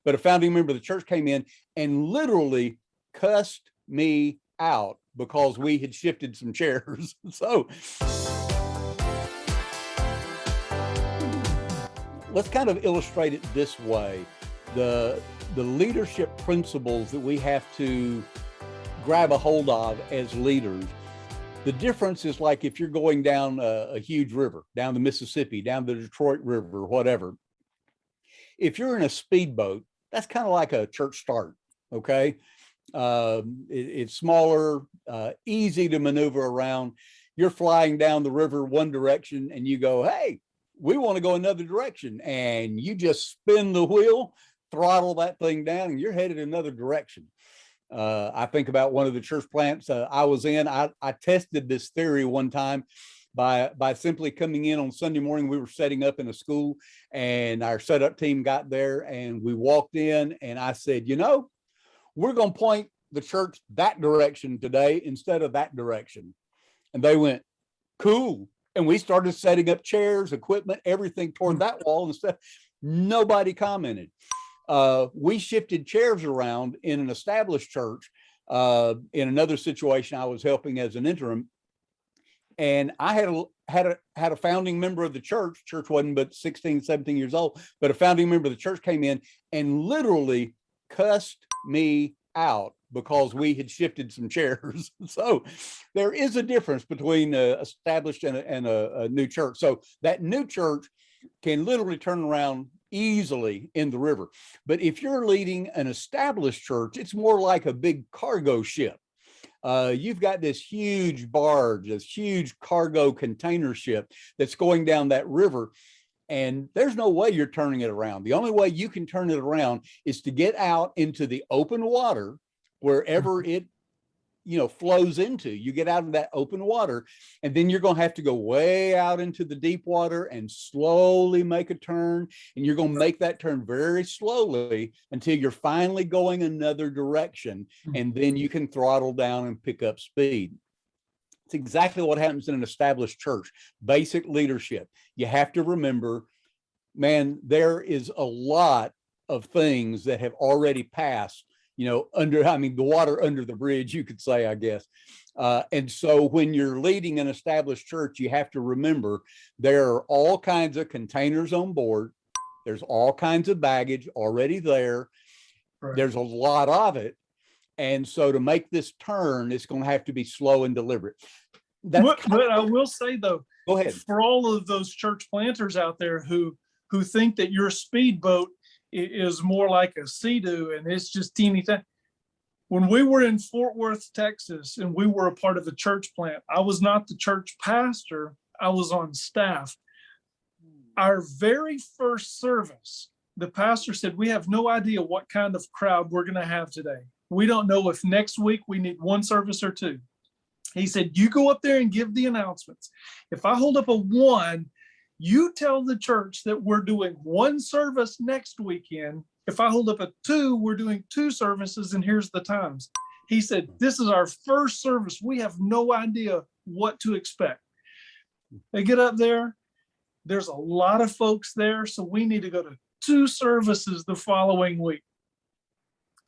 but a founding member of the church came in and literally cussed me out because we had shifted some chairs. So let's kind of illustrate it this way. The leadership principles that we have to grab a hold of as leaders. The difference is like if you're going down a huge river, down the Mississippi, down the Detroit River, whatever. If you're in a speedboat, that's kind of like a church start, okay? It's smaller, easy to maneuver around. You're flying down the river one direction and you go, hey, we want to go another direction. And you just spin the wheel, throttle that thing down, and you're headed another direction. I think about one of the church plants I was in. I tested this theory one time by simply coming in on Sunday morning. We were setting up in a school, and our setup team got there, and we walked in, and I said, you know, we're going to point the church that direction today instead of that direction. And they went, cool. And we started setting up chairs, equipment, everything toward that wall and stuff. Nobody commented. We shifted chairs around in an established church. In another situation, I was helping as an interim, and I had a founding member of the church. Church wasn't but 16, 17 years old, but a founding member of the church came in and literally cussed me out because we had shifted some chairs. So there is a difference between established and a new church. So that new church can literally turn around easily in the river. But if you're leading an established church, it's more like a big cargo ship. You've got this huge barge, this huge cargo container ship that's going down that river, and there's no way you're turning it around. The only way you can turn it around is to get out into the open water, wherever it flows into. You get out of that open water, and then you're going to have to go way out into the deep water and slowly make a turn. And you're going to make that turn very slowly until you're finally going another direction. And then you can throttle down and pick up speed. It's exactly what happens in an established church. Basic leadership. You have to remember, man, there is a lot of things that have already passed, the water under the bridge, you could say, I guess. And so when you're leading an established church, you have to remember there are all kinds of containers on board. There's all kinds of baggage already there. Right. There's a lot of it. And so to make this turn, it's going to have to be slow and deliberate. But I will say, though, go ahead. For all of those church planters out there who think that your speedboat is more like a Sea-Doo and it's just teeny tiny. When we were in Fort Worth, Texas, and we were a part of a church plant, I was not the church pastor, I was on staff. Our very first service, the pastor said, we have no idea what kind of crowd we're going to have today. We don't know if next week we need one service or two. He said, you go up there and give the announcements. If I hold up a 1, you tell the church that we're doing 1 service next weekend. If I hold up a 2, we're doing 2 services, and here's the times. He said, this is our first service. We have no idea what to expect. They get up there. There's a lot of folks there, so we need to go to 2 services the following week.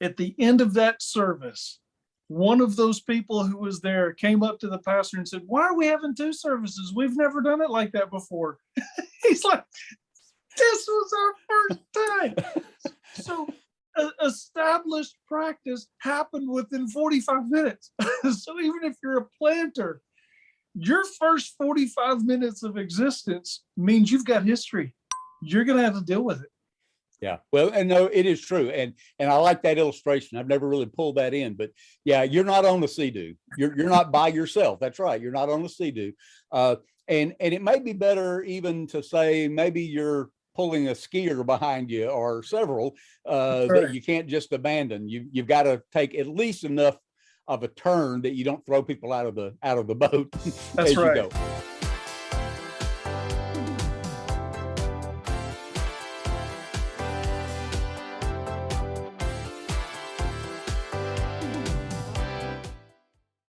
At the end of that service, one of those people who was there came up to the pastor and said, why are we having 2 services? We've never done it like that before. He's like, this was our first time. So established practice happened within 45 minutes. So even if you're a planter, your first 45 minutes of existence means you've got history. You're going to have to deal with it. Yeah, well, and no, it is true. And I like that illustration. I've never really pulled that in, but yeah, you're not on the Sea-Doo. You're not by yourself. That's right. You're not on the Sea-Doo. And it may be better even to say maybe you're pulling a skier behind you or several that you can't just abandon. You've got to take at least enough of a turn that you don't throw people out of the boat. That's as right. You go.